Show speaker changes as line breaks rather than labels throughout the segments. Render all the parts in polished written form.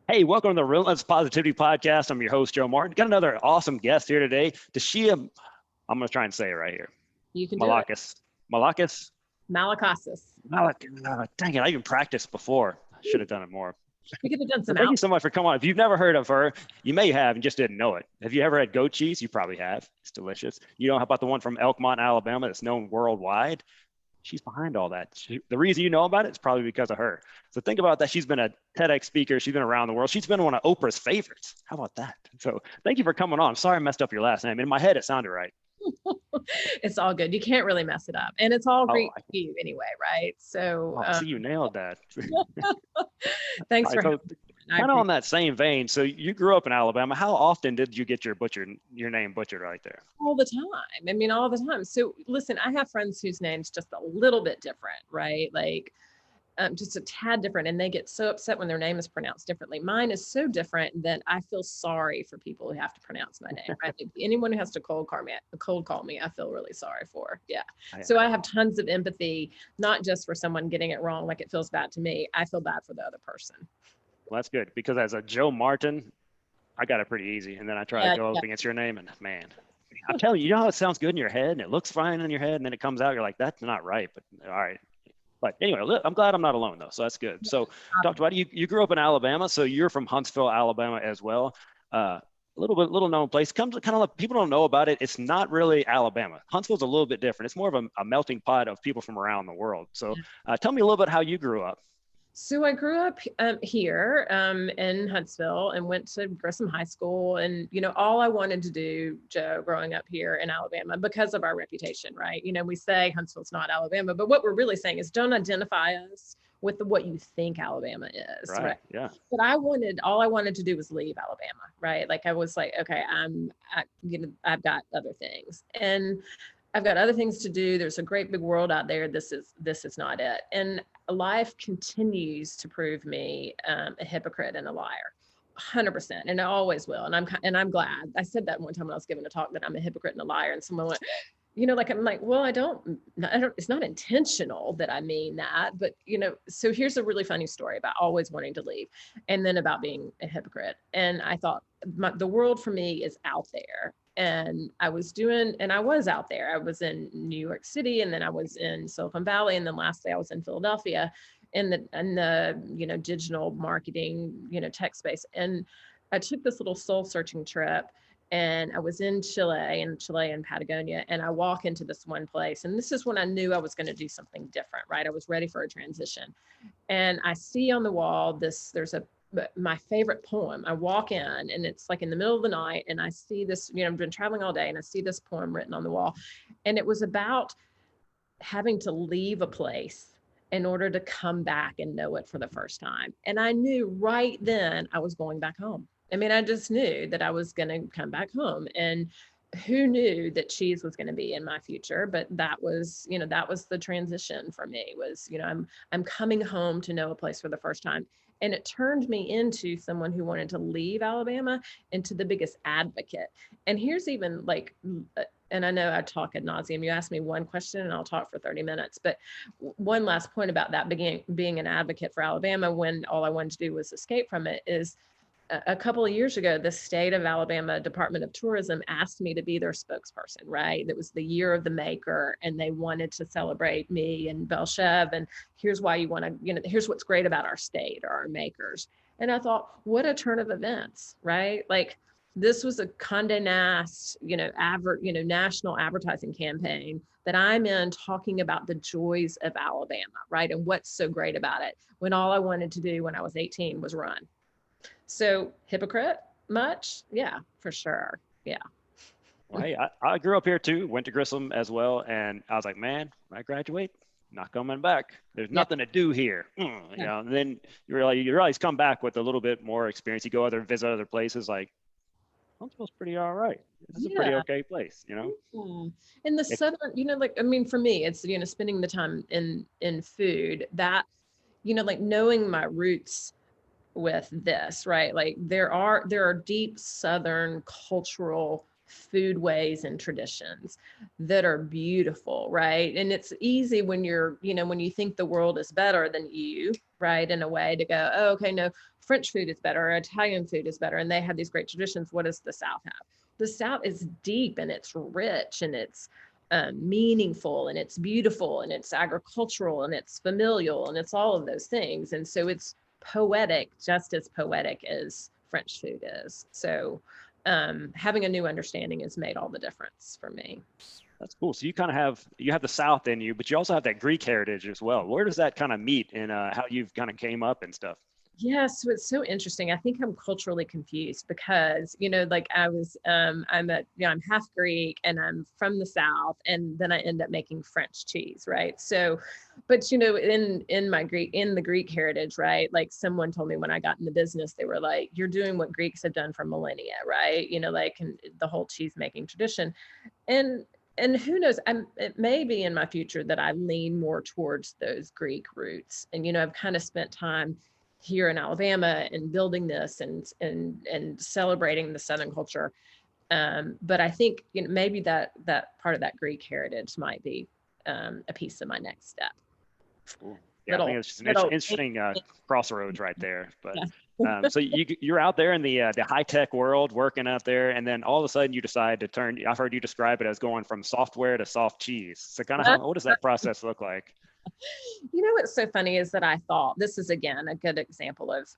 Hey, welcome to the Relentless Positivity Podcast. I'm your host, Joe Martin. Got another awesome guest here today, Tasia. I'm going to try and say it right here.
You can do it.
Malakis. Malakis?
Malakasis.
Dang it, I even practiced before. I should have done it more.
We could have done some
Thank you
out.
so much for coming on. If you've never heard of her, you may have and just didn't know it. Have you ever had goat cheese? You probably have. It's delicious. You know about the one from Elkmont, Alabama that's known worldwide? She's behind all that. The reason you know about it is probably because of her. So think about that. She's been a TEDx speaker. She's been around the world. She's been one of Oprah's favorites. How about that? So thank you for coming on. I'm sorry I messed up your last name. In my head, it sounded right.
It's all good. You can't really mess it up. And it's all great for you anyway, right? So
see, you nailed that.
Thanks for having me.
Kind of on that same vein. So you grew up in Alabama. How often did you get your name butchered right there?
All the time. I mean, all the time. So listen, I have friends whose names just a little bit different, right? Like just a tad different. And they get so upset when their name is pronounced differently. Mine is so different that I feel sorry for people who have to pronounce my name, right? Like anyone who has to cold call me, I feel really sorry for. Yeah. So I have tons of empathy, not just for someone getting it wrong, like it feels bad to me. I feel bad for the other person.
Well, that's good, because as a Joe Martin, I got it pretty easy. And then I try to go up against your name, and man, I'm telling you, you know how it sounds good in your head and it looks fine in your head, and then it comes out, you're like, that's not right. But all right. But anyway, I'm glad I'm not alone though. So that's good. So talked about you grew up in Alabama. So you're from Huntsville, Alabama as well. Little known place. Kind of like people don't know about it. It's not really Alabama. Huntsville's a little bit different. It's more of a melting pot of people from around the world. So tell me a little bit how you grew up.
So I grew up here in Huntsville and went to Grissom High School. And, all I wanted to do, Joe, growing up here in Alabama, because of our reputation, right? We say Huntsville's not Alabama, but what we're really saying is don't identify us with what you think Alabama is. Right?
Yeah.
But all I wanted to do was leave Alabama, right? Like I was like, okay, I've got other things. And I've got other things to do. There's a great big world out there. This is not it. And life continues to prove me a hypocrite and a liar, 100%, and it always will. And I'm glad. I said that one time when I was giving a talk that I'm a hypocrite and a liar, and someone went, I'm like, well, I don't. It's not intentional that I mean that, but So here's a really funny story about always wanting to leave, and then about being a hypocrite. And I thought the world for me is out there. And I was out there. I was in New York City, and then I was in Silicon Valley, and then lastly I was in Philadelphia in the digital marketing, tech space. And I took this little soul searching trip, and I was in Chile and Patagonia, and I walk into this one place, and this is when I knew I was going to do something different, right? I was ready for a transition. And I see on the wall there's my favorite poem. I walk in, and it's like in the middle of the night, and I see this, I've been traveling all day, and I see this poem written on the wall. And it was about having to leave a place in order to come back and know it for the first time. And I knew right then I was going back home. I mean, I just knew that I was going to come back home. And who knew that cheese was going to be in my future? But that was the transition for me was, I'm coming home to know a place for the first time. And it turned me into someone who wanted to leave Alabama into the biggest advocate. And here's even like, and I know I talk ad nauseum. You ask me one question and I'll talk for 30 minutes. But one last point about that being an advocate for Alabama when all I wanted to do was escape from it is a couple of years ago, the state of Alabama Department of Tourism asked me to be their spokesperson, right? It was the year of the maker, and they wanted to celebrate me and Belchev. And here's why you want to, here's what's great about our state or our makers. And I thought, what a turn of events, right? Like this was a Condé Nast, national advertising campaign that I'm in talking about the joys of Alabama, right? And what's so great about it when all I wanted to do when I was 18 was run. So hypocrite much? Yeah, for sure. Yeah.
Well, hey, I grew up here too, went to Grissom as well. And I was like, man, when I graduate, not coming back. There's nothing to do here. And then you realize come back with a little bit more experience. You go visit other places like, Huntsville's pretty all right. This is a pretty okay place,
In the southern, for me, it's, spending the time in food that, like knowing my roots with this, right? Like there are deep Southern cultural foodways and traditions that are beautiful, right? And it's easy when when you think the world is better than you, right? In a way to go, oh, okay, no, French food is better, or Italian food is better. And they have these great traditions. What does the South have? The South is deep and it's rich and it's meaningful and it's beautiful and it's agricultural and it's familial and it's all of those things. And so it's poetic, just as poetic as French food is. So having a new understanding has made all the difference for me.
That's cool. So you kind of have the South in you, but you also have that Greek heritage as well. Where does that kind of meet in how you've kind of came up and stuff?
Yeah, so it's so interesting. I think I'm culturally confused because, like I'm half Greek and I'm from the South, and then I end up making French cheese, right? So, but in the Greek heritage, right? Like someone told me when I got in the business, they were like, "You're doing what Greeks have done for millennia, right?" Like and the whole cheese making tradition, and who knows, it may be in my future that I lean more towards those Greek roots, and I've kind of spent time here in Alabama and building this and celebrating the Southern culture. But I think maybe that part of that Greek heritage might be a piece of my next step.
Cool. Yeah, I think it's just an interesting crossroads right there. But so you're out there in the high tech world working out there, and then all of a sudden you decide to turn. I've heard you describe it as going from software to soft cheese. So kind of what does that process look like?
What's so funny is that I thought this is again a good example of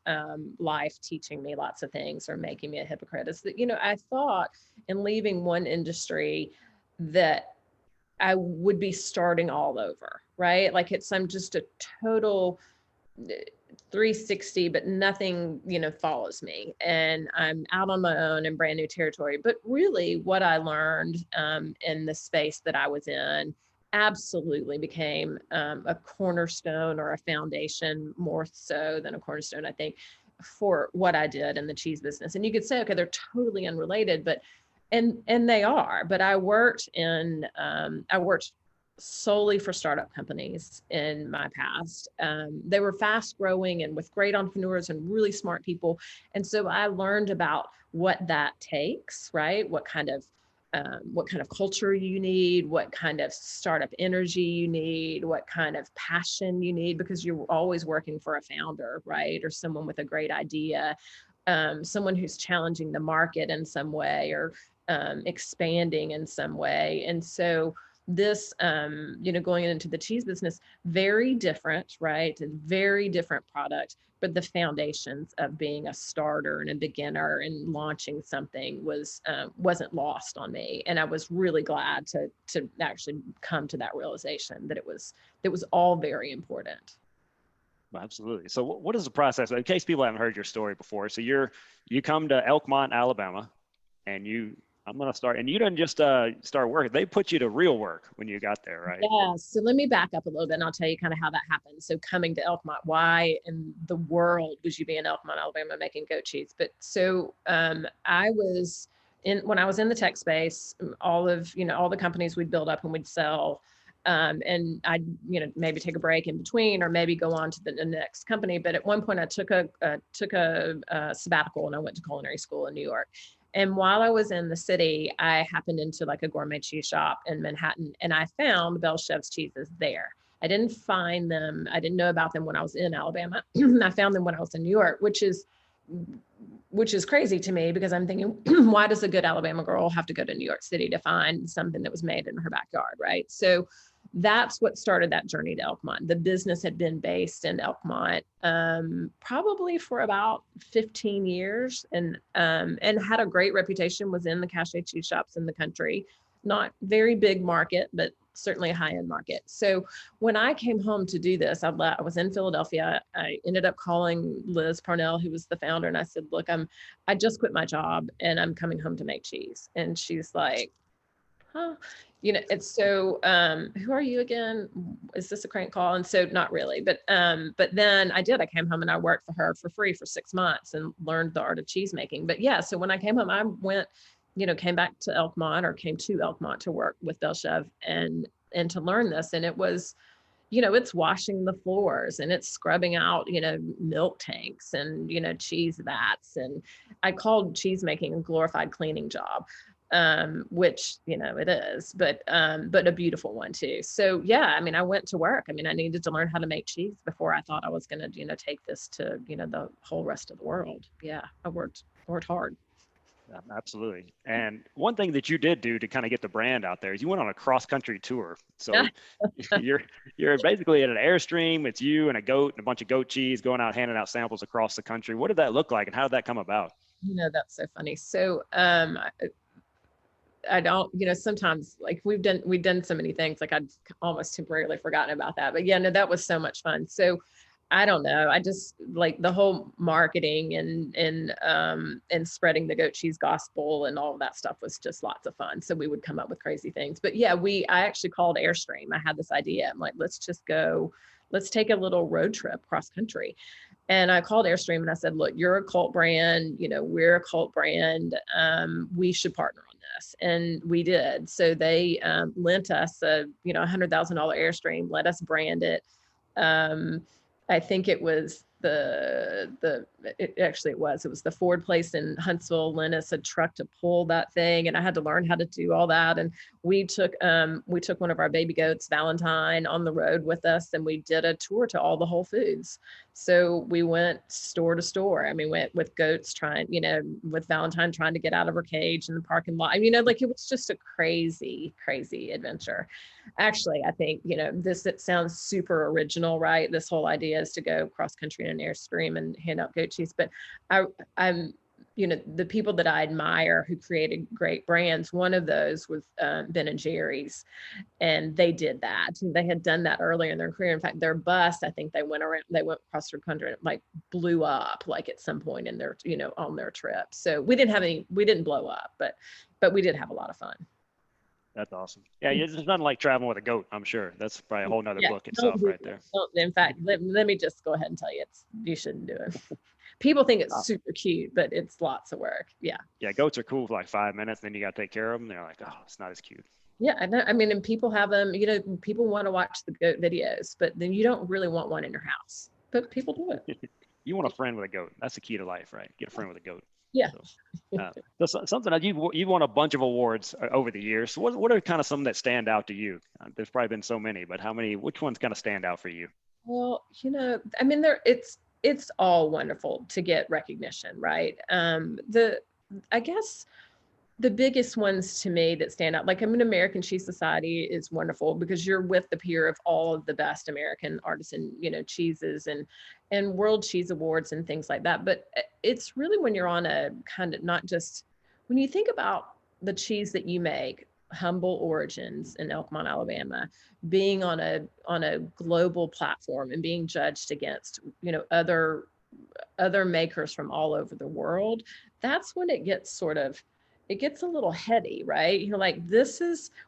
life teaching me lots of things or making me a hypocrite. Is that I thought in leaving one industry that I would be starting all over, right? Like I'm just a total 360, but nothing follows me, and I'm out on my own in brand new territory. But really, what I learned in the space that I was in absolutely became a cornerstone or a foundation, more so than a cornerstone, I think, for what I did in the cheese business. And you could say, okay, they're totally unrelated, but and they are. But I worked solely for startup companies in my past. They were fast growing and with great entrepreneurs and really smart people. And so I learned about what that takes, right? What kind of culture you need, what kind of startup energy you need, what kind of passion you need, because you're always working for a founder, right? Or someone with a great idea, someone who's challenging the market in some way or expanding in some way. And so this, going into the cheese business, very different, right? A very different product, but the foundations of being a starter and a beginner and launching something wasn't lost on me. And I was really glad to actually come to that realization that it was all very important.
Absolutely. So what is the process? In case people haven't heard your story before, so you come to Elkmont, Alabama, and I'm going to start, and you didn't just start working. They put you to real work when you got there, right?
Yeah. So let me back up a little bit and I'll tell you kind of how that happened. So coming to Elkmont, why in the world would you be in Elkmont, Alabama, making goat cheese? But so when I was in the tech space, all the companies we'd build up and we'd sell, and I'd, maybe take a break in between or maybe go on to the next company. But at one point I took a sabbatical and I went to culinary school in New York. And while I was in the city, I happened into like a gourmet cheese shop in Manhattan, and I found Belchev's cheeses there. I didn't find them. I didn't know about them when I was in Alabama. I found them when I was in New York, which is crazy to me because I'm thinking, why does a good Alabama girl have to go to New York City to find something that was made in her backyard, right? So that's what started that journey to Elkmont. The business had been based in Elkmont probably for about 15 years and had a great reputation, was in the cachet cheese shops in the country. Not very big market, but certainly a high-end market. So when I came home to do this, I was in Philadelphia. I ended up calling Liz Parnell, who was the founder, and I said, look, I just quit my job and I'm coming home to make cheese. And she's like, huh? It's so, who are you again? Is this a crank call? And so not really, but then I came home and I worked for her for free for 6 months and learned the art of cheese making. But yeah, so when I came home, I went, came back to Elkmont or came to Elkmont to work with Belchev and to learn this. And it was, it's washing the floors and it's scrubbing out, milk tanks and, cheese vats. And I called cheese making a glorified cleaning job. which, it is, but a beautiful one too. So yeah, I mean, I went to work. I mean, I needed to learn how to make cheese before I thought I was going to, take this to, the whole rest of the world. Yeah. I worked hard.
Yeah, absolutely. And one thing that you did do to kind of get the brand out there is you went on a cross country tour. So you're basically at an Airstream. It's you and a goat and a bunch of goat cheese going out handing out samples across the country. What did that look like, and how did that come about?
That's so funny. So I don't, sometimes like we've done so many things, like I'd almost temporarily forgotten about that. But yeah, no, that was so much fun. So I don't know. I just like the whole marketing and spreading the goat cheese gospel and all of that stuff was just lots of fun. So we would come up with crazy things. But yeah, I actually called Airstream. I had this idea. I'm like, let's take a little road trip cross country. And I called Airstream and I said, look, you're a cult brand, we're a cult brand. We should partner on this. And we did. So they lent us a, $100,000 Airstream, let us brand it. I think it was it was the Ford place in Huntsville lent us a truck to pull that thing, and I had to learn how to do all that. And we took one of our baby goats, Valentine, on the road with us, and we did a tour to all the Whole Foods. So we went store to store. I mean, went with goats with Valentine trying to get out of her cage in the parking lot. I mean, like it was just a crazy, crazy adventure. Actually, I think, it sounds super original, right? This whole idea is to go cross country in an Airstream and hand out goat cheese. But I'm, the people that I admire who created great brands, one of those was Ben and Jerry's. And they did that. They had done that earlier in their career. In fact, their bus, I think they went across the country and like blew up like at some point in their, on their trip. So we didn't blow up, but we did have a lot of fun.
That's awesome. Yeah, there's nothing like traveling with a goat, I'm sure. That's probably a whole nother book itself right there.
In fact, let me just go ahead and tell you, you shouldn't do it. People think it's super cute, but it's lots of work. Yeah.
Yeah, goats are cool for like 5 minutes, then you got to take care of them. They're like, oh, it's not as cute.
Yeah, I know. I mean, and people have them, people want to watch the goat videos, but then you don't really want one in your house. But people do it.
You want a friend with a goat. That's the key to life, right? Get a friend with a goat.
Yeah.
So something that you've won a bunch of awards over the years. So what are kind of some that stand out to you? There's probably been so many, but which ones kind of stand out for you?
Well, I mean, it's all wonderful to get recognition, right? I guess the biggest ones to me that stand out, like American Cheese Society is wonderful because you're with the peer of all of the best American artisan, cheeses and World Cheese Awards and things like that. But it's really when you're on a kind of not just when you think about the cheese that you make, humble origins in Elkmont, Alabama, being on a global platform and being judged against, other makers from all over the world. That's when it gets a little heady, right? You're like,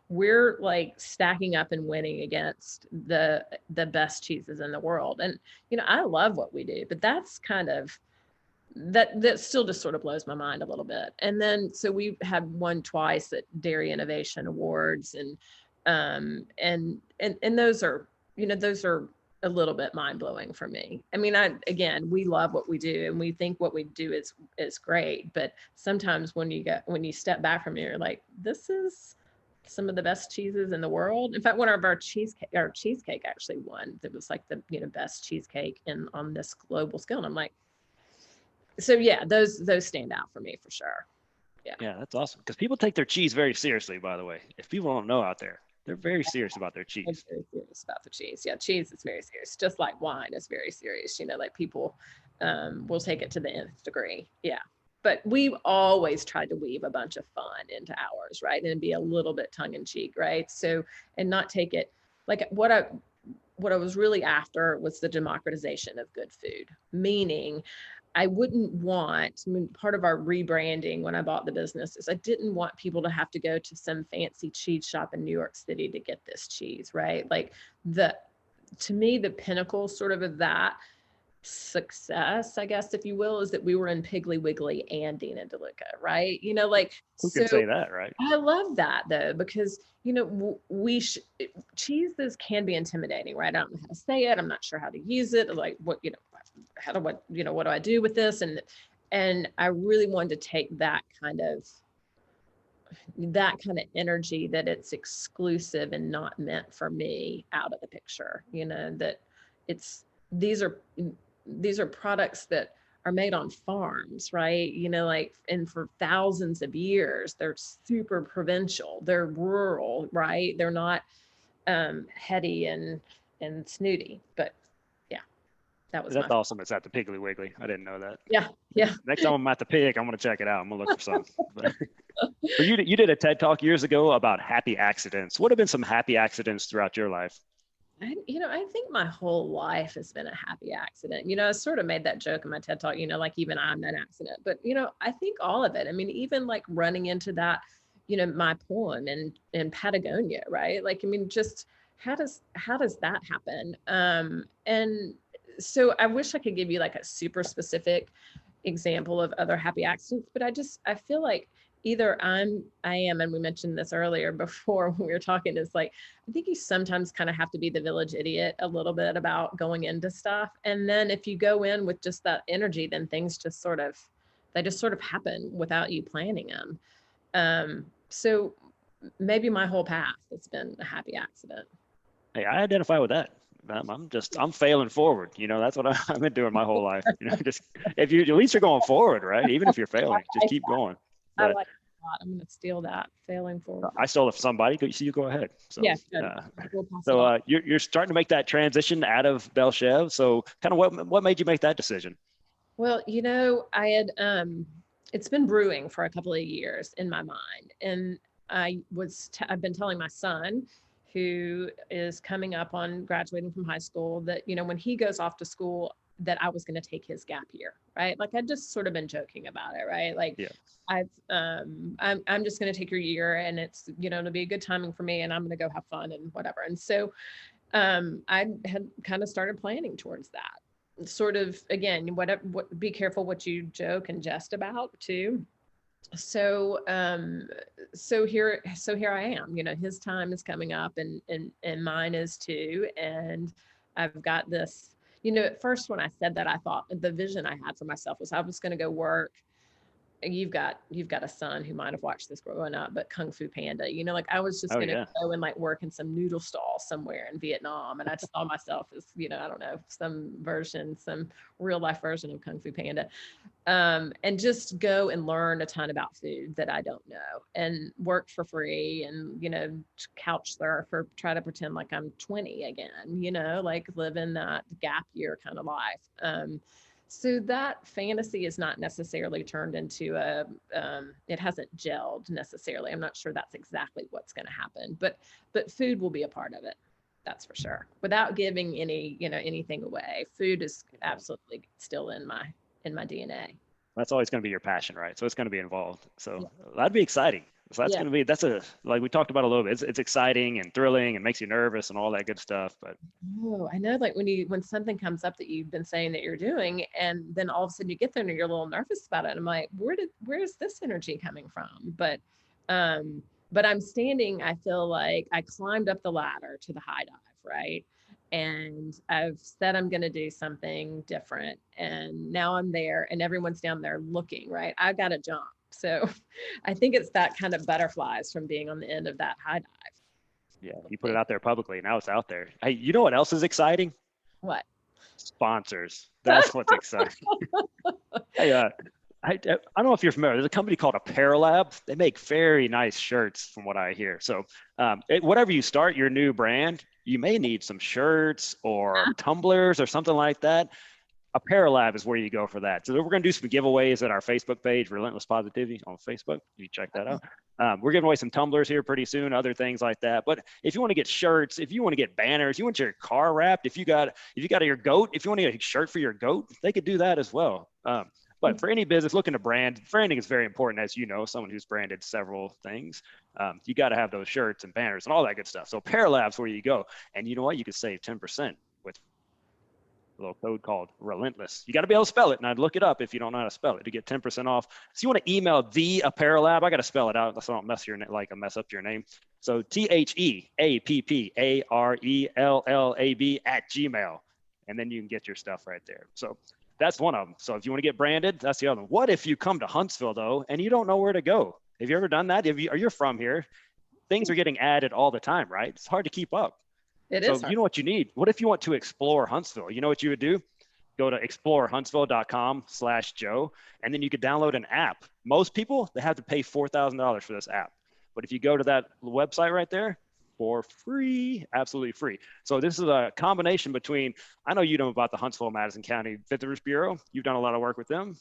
we're like stacking up and winning against the best cheeses in the world. And, I love what we do, but that's kind of, that still just sort of blows my mind a little bit. And then, so we've had won twice at Dairy Innovation Awards and those are, those are a little bit mind blowing for me. I mean, we love what we do and we think what we do is great. But sometimes when you step back from it, you're like, this is some of the best cheeses in the world. In fact, one of our cheesecake actually won. It was like the, best cheesecake on this global scale. And I'm like, so yeah, those stand out for me for sure.
Yeah, that's awesome. Because people take their cheese very seriously, by the way. If people don't know out there, they're very serious about their cheese.
I'm very serious about the cheese. Yeah, cheese is very serious. Just like wine is very serious. Like people will take it to the nth degree. Yeah. But we've always tried to weave a bunch of fun into ours, right? And be a little bit tongue in cheek, right? So, and not take it like what I was really after was the democratization of good food, meaning I wouldn't want, part of our rebranding when I bought the business is I didn't want people to have to go to some fancy cheese shop in New York City to get this cheese, right? Like to me, the pinnacle sort of that success, I guess, if you will, is that we were in Piggly Wiggly and Dean and DeLuca, right?
Who can say that, right?
I love that though, because, cheeses can be intimidating, right? I don't know how to say it. I'm not sure how to use it. Like what do I do with this? And I really wanted to take that kind of that kind of energy that it's exclusive and not meant for me out of the picture, that it's, these are, these are products that are made on farms, right? Like, and for thousands of years, they're super provincial, they're rural, right? They're not heady and snooty, but yeah, that was
That's awesome. It's at the Piggly Wiggly. I didn't know that.
Yeah.
Next time I'm at the pig, I'm gonna check it out. I'm gonna look for some. But you did a TED Talk years ago about happy accidents. What have been some happy accidents throughout your life?
I think my whole life has been a happy accident. I sort of made that joke in my TED Talk, like even I'm an accident, but I think all of it. I mean, even like running into that, my poem in Patagonia, right? Like, I mean, just how does that happen? And so I wish I could give you like a super specific example of other happy accidents, but I feel like either I am, and we mentioned this earlier before when we were talking, is like, I think you sometimes kind of have to be the village idiot a little bit about going into stuff. And then if you go in with just that energy, then things just sort of, they just sort of happen without you planning them. So maybe my whole path, it's been a happy accident.
Hey, I identify with that. I'm failing forward. That's what I've been doing my whole life. Just if you, at least you're going forward, right? Even if you're failing, just keep going.
I like that a lot. I'm going to steal that, failing forward.
I stole it from somebody. So you go ahead. So,
yeah.
So you're starting to make that transition out of Belchev. So kind of what made you make that decision?
Well, I had, it's been brewing for a couple of years in my mind. And I've been telling my son, who is coming up on graduating from high school, that, when he goes off to school, that I was going to take his gap year, right? Like, I'd just sort of been joking about it, right? Like, yeah. I'm just going to take your year, and it's, it'll be a good timing for me, and I'm going to go have fun and whatever. And so I had kind of started planning towards that. Sort of, again, be careful what you joke and jest about too. So here I am. His time is coming up, and mine is too. And I've got this. At first when I said that, I thought the vision I had for myself was I was going to go work. You've got a son who might have watched this growing up, but Kung Fu Panda, like I was just going to go and like work in some noodle stall somewhere in Vietnam. And I saw myself as, I don't know, some real life version of Kung Fu Panda. And just go and learn a ton about food that I don't know, and work for free, and, couch surf or try to pretend like I'm 20 again, like live in that gap year kind of life. So that fantasy is not necessarily turned into it hasn't gelled necessarily. I'm not sure that's exactly what's going to happen, but food will be a part of it. That's for sure. Without giving anything away, food is absolutely still in my DNA.
That's always going to be your passion, right? So it's going to be involved. So that'd be exciting. So that's going to be, like we talked about a little bit, it's exciting and thrilling and makes you nervous and all that good stuff. But
I know, like when something comes up that you've been saying that you're doing, and then all of a sudden you get there and you're a little nervous about it. I'm like, where's this energy coming from? But I'm standing, I feel like I climbed up the ladder to the high dive, right? And I've said I'm going to do something different. And now I'm there and everyone's down there looking, right? I've got to jump. So I think it's that kind of butterflies from being on the end of that high dive.
Yeah, you put it out there publicly. Now it's out there. Hey, you know what else is exciting?
What?
Sponsors. That's what's exciting. Hey, I don't know if you're familiar. There's a company called Apparelab. They make very nice shirts, from what I hear. So, whatever you start your new brand, you may need some shirts or tumblers or something like that. Apparelab is where you go for that. So we're going to do some giveaways at our Facebook page, Relentless Positivity on Facebook. You check that out. We're giving away some tumblers here pretty soon, other things like that. But if you want to get shirts, if you want to get banners, you want your car wrapped, if you got your goat, if you want to get a shirt for your goat, they could do that as well. But for any business looking to brand, branding is very important, as you know, someone who's branded several things. You got to have those shirts and banners and all that good stuff. So Apparelab's where you go. And you know what? You can save 10% with a little code called Relentless. You got to be able to spell it, and I'd look it up if you don't know how to spell it to get 10% off. So you want to email the Apparelab. I got to spell it out so I don't mess up your name. So TheApparelab@gmail, and then you can get your stuff right there. So that's one of them. So if you want to get branded, that's the other one. What if you come to Huntsville though and you don't know where to go? Have you ever done that? Are you from here? Things are getting added all the time, right? It's hard to keep up.
It
So
is hard.
you know what you need? What if you want to explore Huntsville? You know what you would do? Go to explorehuntsville.com/Joe, and then you could download an app. Most people, they have to pay $4,000 for this app. But if you go to that website right there, for free, absolutely free. So this is a combination between, I know you know about the Huntsville Madison County Visitors Bureau. You've done a lot of work with them.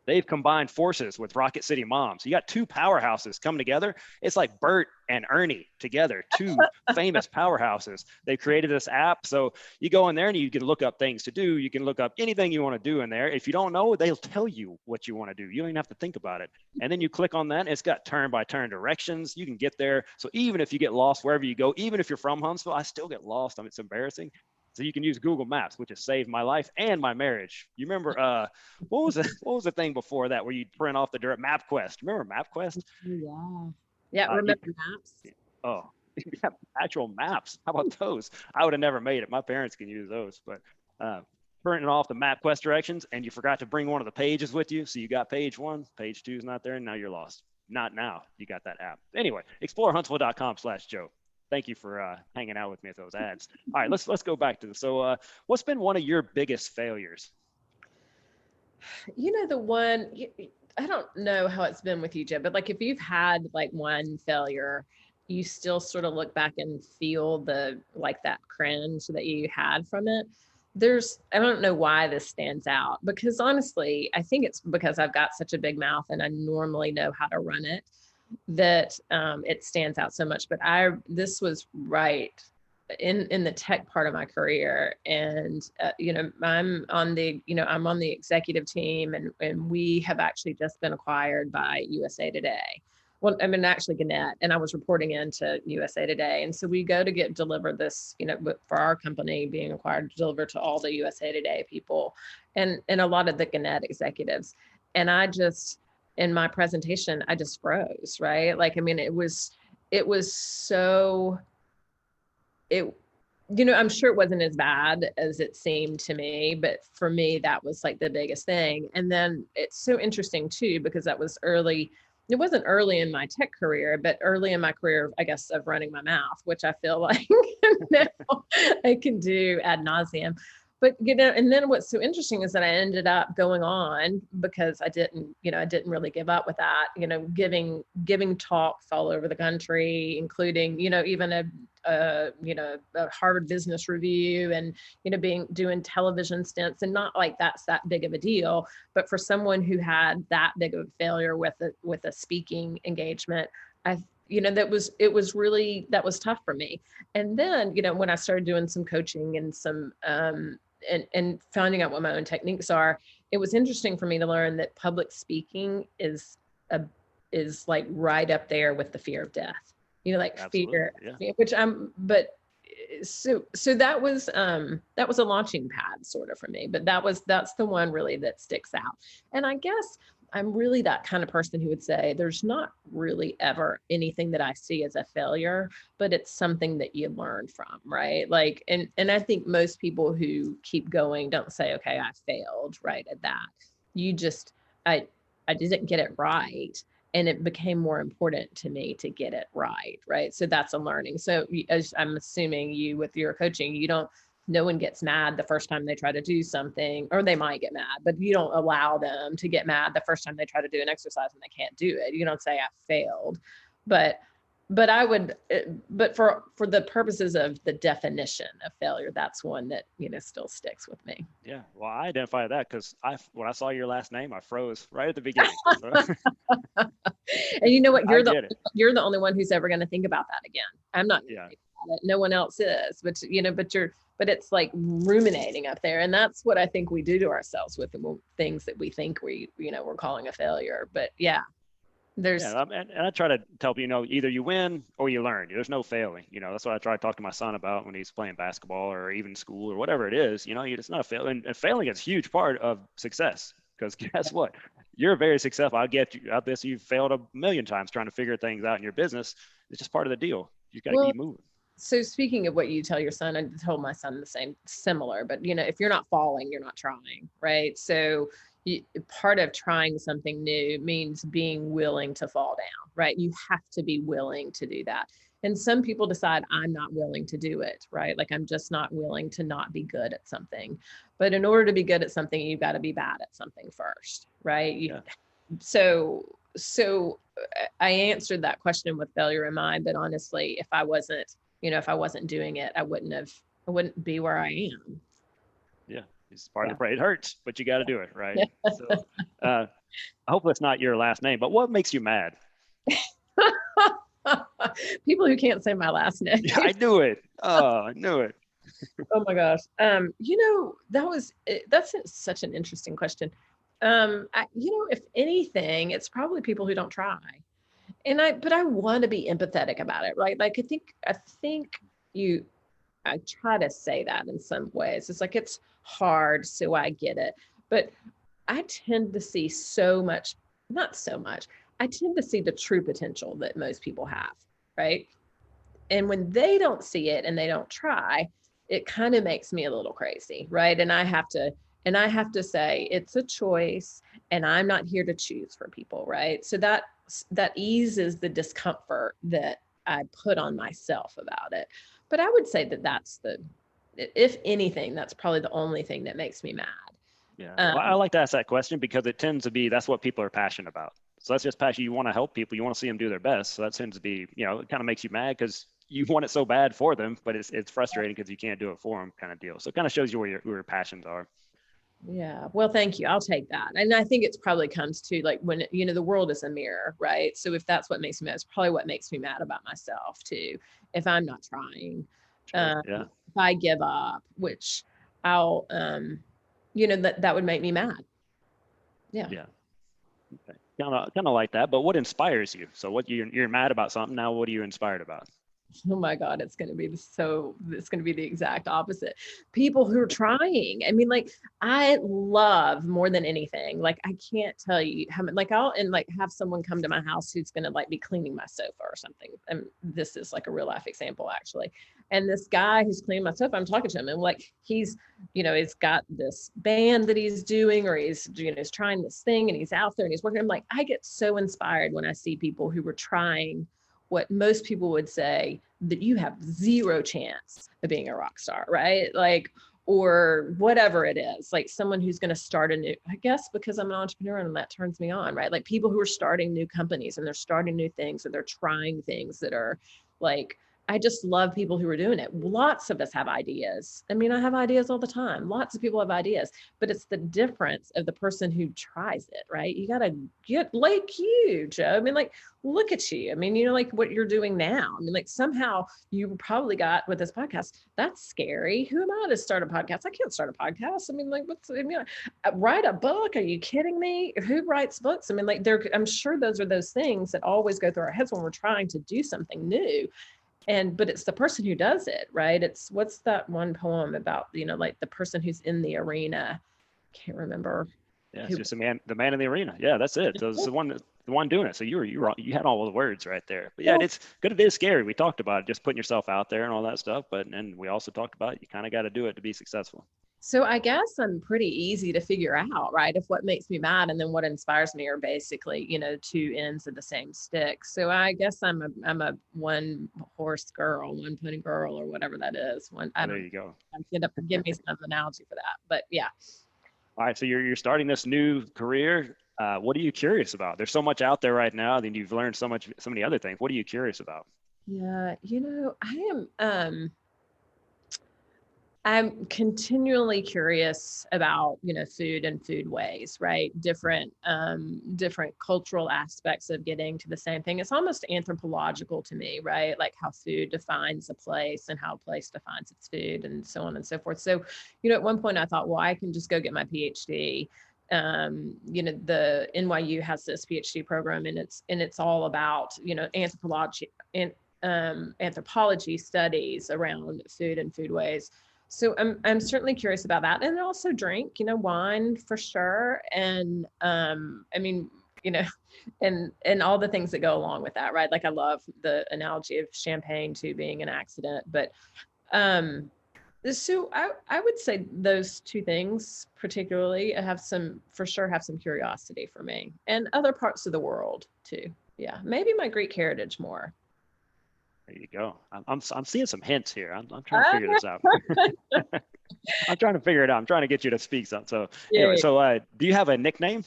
They've combined forces with Rocket City Moms. You got two powerhouses coming together. It's like Bert and Ernie together, two famous powerhouses. They created this app. So you go in there and you can look up things to do. You can look up anything you want to do in there. If you don't know, they'll tell you what you want to do. You don't even have to think about it. And then you click on that. It's got turn by turn directions. You can get there. So even if you get lost wherever you go, even if you're from Huntsville, I still get lost. I mean, it's embarrassing. So you can use Google Maps, which has saved my life and my marriage. You remember what was the thing before that where you print off the dirt? MapQuest. Remember MapQuest?
Yeah. Yeah. Remember maps?
Oh, yeah, actual maps. How about those? I would have never made it. My parents can use those, but printing off the MapQuest directions, and you forgot to bring one of the pages with you. So you got page 1, page 2 is not there, and now you're lost. Not now. You got that app. Anyway, explorehuntsville.com/Joe. Thank you for hanging out with me with those ads. All right, let's go back to this. So what's been one of your biggest failures?
You know, the one, I don't know how it's been with you, Jim, but like if you've had like one failure, you still sort of look back and feel the, like that cringe that you had from it. I don't know why this stands out, because honestly, I think it's because I've got such a big mouth and I normally know how to run it, that it stands out so much. But this was right in the tech part of my career, and I'm on the executive team, and we have actually just been acquired by USA Today. Well, I mean, actually Gannett, and I was reporting into USA Today. And so we go to get delivered this, for our company being acquired, to deliver to all the USA Today people and a lot of the Gannett executives. And I just, in my presentation, I just froze, right? Like, I mean, it was so, I'm sure it wasn't as bad as it seemed to me, but for me, that was like the biggest thing. And then it's so interesting too, because that was early. It wasn't early in my tech career, but early in my career, I guess, of running my mouth, which I feel like now I can do ad nauseum. But, and then what's so interesting is that I ended up going on, because I didn't really give up with that, giving talks all over the country, including, even a Harvard Business Review, and, doing television stints, and not like that's that big of a deal. But for someone who had that big of a failure with a speaking engagement, that was tough for me. And then, when I started doing some coaching and some, and finding out what my own techniques are, it was interesting for me to learn that public speaking is like right up there with the fear of death, like
Absolutely,
fear,
yeah.
which so that was a launching pad sort of for me, but that's the one really that sticks out. And I guess I'm really that kind of person who would say there's not really ever anything that I see as a failure, but it's something that you learn from, right? Like, and I think most people who keep going don't say, okay, I failed right at that. You just, I didn't get it right. And it became more important to me to get it right. Right. So that's a learning. So as I'm assuming you, with your coaching, no one gets mad the first time they try to do something, or they might get mad, but you don't allow them to get mad the first time they try to do an exercise and they can't do it. You don't say I failed, but I would, but for the purposes of the definition of failure, that's one that, still sticks with me.
Yeah. Well, I identify that because when I saw your last name, I froze right at the beginning.
And you know what? You're the only one who's ever going to think about that again. I'm not.
Yeah.
It. No one else is, but but it's like ruminating up there. And that's what I think we do to ourselves with the things that we think we're calling a failure. But yeah, and
I try to tell people, either you win or you learn. There's no failing. That's what I try to talk to my son about when he's playing basketball or even school or whatever it is. It's not a fail. And failing is a huge part of success, because guess what? You're very successful. I'll get you out this. You've failed a million times trying to figure things out in your business. It's just part of the deal. You got to keep moving.
So speaking of what you tell your son, I told my son the same, similar, but if you're not falling, you're not trying, right? So, part of trying something new means being willing to fall down, right? You have to be willing to do that. And some people decide I'm not willing to do it, right? Like I'm just not willing to not be good at something. But in order to be good at something, you've got to be bad at something first, right? So I answered that question with failure in mind, but honestly, if I wasn't doing it, I wouldn't be where I am.
Yeah. It's part of the parade. It hurts, but you got to do it, right? So, I hope that's not your last name, but what makes you mad?
People who can't say my last name.
Yeah, I knew it. Oh, I knew it.
Oh my gosh. That's such an interesting question. If anything, it's probably people who don't try. But I want to be empathetic about it, right? Like I try to say that in some ways. It's like, it's hard, so I get it. But I tend to see not so much, I tend to see the true potential that most people have, right? And when they don't see it and they don't try, it kind of makes me a little crazy, right? And I have to say it's a choice, and I'm not here to choose for people, right? So that eases the discomfort that I put on myself about it. But I would say that if anything, that's probably the only thing that makes me mad.
Yeah. Well, I like to ask that question because it tends to be, that's what people are passionate about. So that's just passion. You want to help people. You want to see them do their best. So that tends to be, it kind of makes you mad because you want it so bad for them, but it's frustrating because you can't do it for them, kind of deal. So it kind of shows you where your passions are.
Yeah. Well, thank you. I'll take that. And I think it's probably comes to like when, the world is a mirror, right? So if that's what makes me mad, it's probably what makes me mad about myself too. If I'm not trying,
Sure. Yeah.
if I give up, which I'll, that would make me mad. Yeah.
Yeah. Okay. Kind of like that. But what inspires you? So what you're mad about something. Now, what are you inspired about?
Oh my God, it's going to be the exact opposite. People who are trying. I mean, like, I love more than anything. Like, I can't tell you how much, like, I'll have someone come to my house who's going to like be cleaning my sofa or something. And this is like a real life example, actually. And this guy who's cleaning my sofa, I'm talking to him, and like, he's got this band that he's doing, or he's trying this thing, and he's out there and he's working. I'm like, I get so inspired when I see people who were trying what most people would say that you have zero chance of being a rock star, right? Like, or whatever it is, like someone who's going to start I guess because I'm an entrepreneur and that turns me on, right? Like people who are starting new companies and they're starting new things, or they're trying things that are like, I just love people who are doing it. Lots of us have ideas. I mean, I have ideas all the time. Lots of people have ideas, but it's the difference of the person who tries it, right? You got to get like you, Joe. I mean, like, look at you. I mean, like what you're doing now. I mean, like somehow you probably got with this podcast. That's scary. Who am I to start a podcast? I can't start a podcast. I mean, like, write a book? Are you kidding me? Who writes books? I mean, like, I'm sure those are those things that always go through our heads when we're trying to do something new. But it's the person who does it, right? It's, what's that one poem about, like the person who's in the arena? Can't remember.
Yeah, it's just the man in the arena. Yeah, that's it. So it's the one doing it. So you had all the words right there. But yeah, it's good. It is scary. We talked about it, just putting yourself out there and all that stuff. And we also talked about you kind of got to do it to be successful.
So I guess I'm pretty easy to figure out, right? If what makes me mad and then what inspires me are basically, two ends of the same stick. So I guess I'm a one horse girl, one pony girl, or whatever that is.
There you go.
I'm end up give me some analogy for that, but yeah.
All right, so you're starting this new career. What are you curious about? There's so much out there right now, then you've learned so many other things. What are you curious about?
Yeah, I'm continually curious about, food and food ways, right? Different cultural aspects of getting to the same thing. It's almost anthropological to me, right? Like how food defines a place and how a place defines its food and so on and so forth. So, at one point I thought, well, I can just go get my PhD. The NYU has this PhD program, and it's all about, anthropology and anthropology studies around food and foodways. So I'm certainly curious about that, and also drink, wine for sure, and I mean, and all the things that go along with that, right? Like I love the analogy of champagne to being an accident, but So I would say those two things particularly for sure have some curiosity for me, and other parts of the world too. Yeah, maybe my Greek heritage more.
There you go. I'm seeing some hints here. I'm trying to figure this out. I'm trying to figure it out. I'm trying to get you to speak something. So anyway,
Yeah.
so do you have a nickname?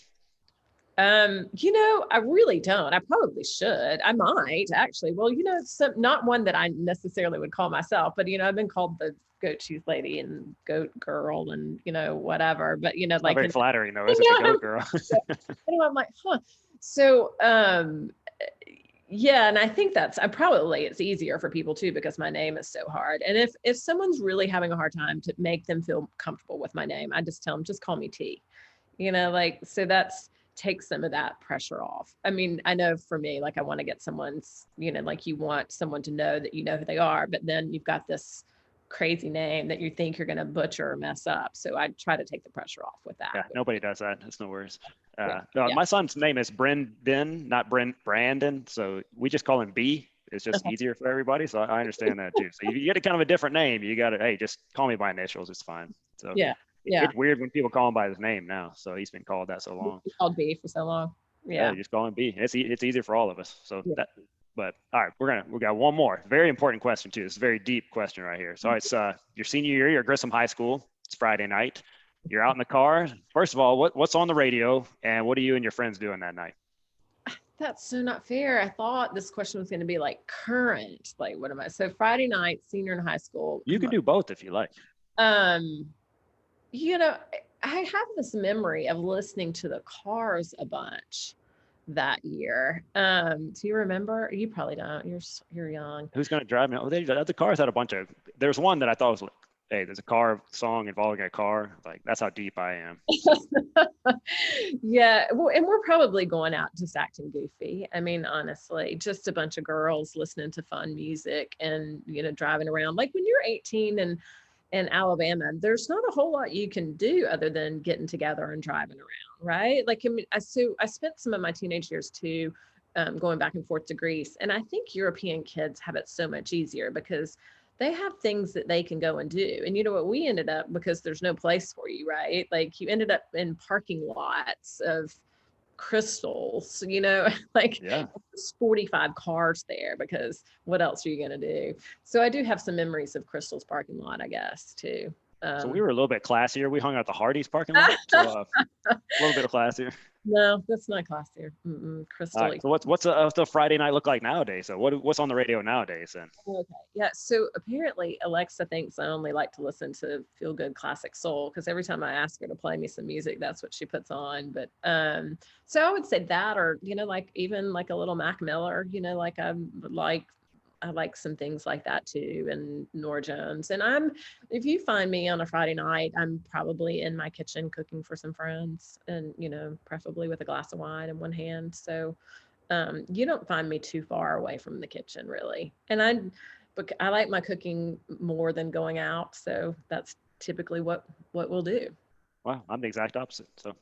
I really don't. I probably should. I might actually. Well, not one that I necessarily would call myself, but I've been called the goat cheese lady and goat girl and whatever. But
It's not
like
very flattering though, is it, the goat girl?
anyway, I'm like, huh. So yeah, and I think it's easier for people too because my name is so hard. And if someone's really having a hard time to make them feel comfortable with my name, I just tell them just call me T. So that's takes some of that pressure off. I mean, I know for me, like I want to get someone's, like you want someone to know that you know who they are, but then you've got this crazy name that you think you're going to butcher or mess up. So I try to take the pressure off with that.
Yeah, nobody does that. It's no worries.
Yeah.
My son's name is Brendan, not Brandon. So we just call him B. It's just easier for everybody. So I understand that too. So if you get a kind of a different name, you got to, hey, just call me by initials. It's fine. So
yeah.
It's weird when people call him by his name now. So he's been called that so long.
He's called B for so long. Yeah.
Just call him B. It's easier for all of us. So but all right, we got one more very important question too. It's a very deep question right here. So it's your senior year, you're at Grissom High School. It's Friday night. You're out in the car. First of all, what's on the radio and what are you and your friends doing that night?
That's so not fair. I thought this question was going to be like current. Like, what am I? So Friday night, senior in high school.
You can do both if you like.
I have this memory of listening to the Cars a bunch that year. Do you remember? You probably don't. You're young.
Who's going to drive me? Oh, the Cars had a bunch of. There's one that I thought was like, hey, there's a car song involving a car. Like that's how deep I am.
Yeah. Well, and we're probably going out just acting goofy. I mean, honestly, just a bunch of girls listening to fun music and driving around. Like when you're 18 and in Alabama, there's not a whole lot you can do other than getting together and driving around, right? Like, I mean, I spent some of my teenage years too, going back and forth to Greece. And I think European kids have it so much easier because they have things that they can go and do. And you know what, we ended up, because there's no place for you, right? Like you ended up in parking lots of crystals, like 45 cars there because what else are you going to do? So I do have some memories of Crystal's parking lot, I guess, too.
So we were a little bit classier. We hung out the Hardee's parking lot. So a little bit of classier.
No, that's not classier. Crystal.
Right, so what's a Friday night look like nowadays? So what's on the radio nowadays then?
Okay. Yeah. So apparently Alexa thinks I only like to listen to feel good classic soul because every time I ask her to play me some music, that's what she puts on. But so I would say that, or like even like a little Mac Miller, like I like some things like that too, and Nora Jones. And if you find me on a Friday night, I'm probably in my kitchen cooking for some friends and, preferably with a glass of wine in one hand. So you don't find me too far away from the kitchen really. And I like my cooking more than going out. So that's typically what we'll do.
Wow, I'm the exact opposite. So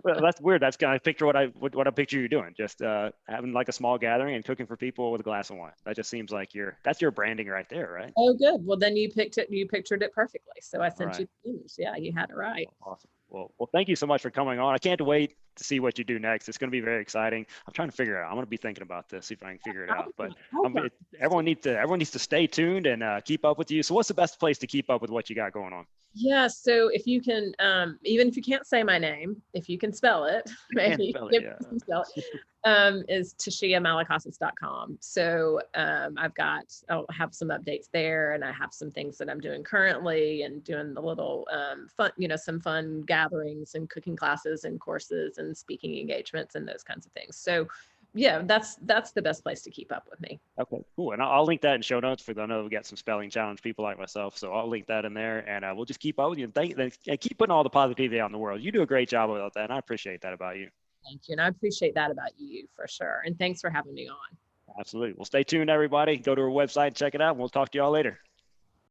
well, that's weird. That's kind of picture what I picture you doing. Just having like a small gathering and cooking for people with a glass of wine. That just seems like that's your branding right there, right?
Oh, good. Well, then you pictured it perfectly. So I sent you the image. Yeah, you had it right.
Awesome. Well, thank you so much for coming on. I can't wait to see what you do next. It's going to be very exciting. I'm trying to figure it out. I'm going to be thinking about this, see if I can figure it out. But everyone needs to stay tuned and keep up with you. So what's the best place to keep up with what you got going on?
Yeah, so if you can, even if you can't say my name, if you can spell it, maybe is TasiaMalakasis.com. So I'll have some updates there, and I have some things that I'm doing currently, and doing the little fun, some fun gatherings and cooking classes and courses and speaking engagements and those kinds of things. So yeah, that's the best place to keep up with me.
Okay, cool. And I'll link that in show notes I know we got some spelling challenge people like myself. So I'll link that in there, and we'll just keep up with you and keep putting all the positivity out in the world. You do a great job about that, and I appreciate that about you.
Thank you. And I appreciate that about you for sure. And thanks for having me on.
Absolutely. Well, stay tuned, everybody. Go to our website, check it out, and we'll talk to y'all later.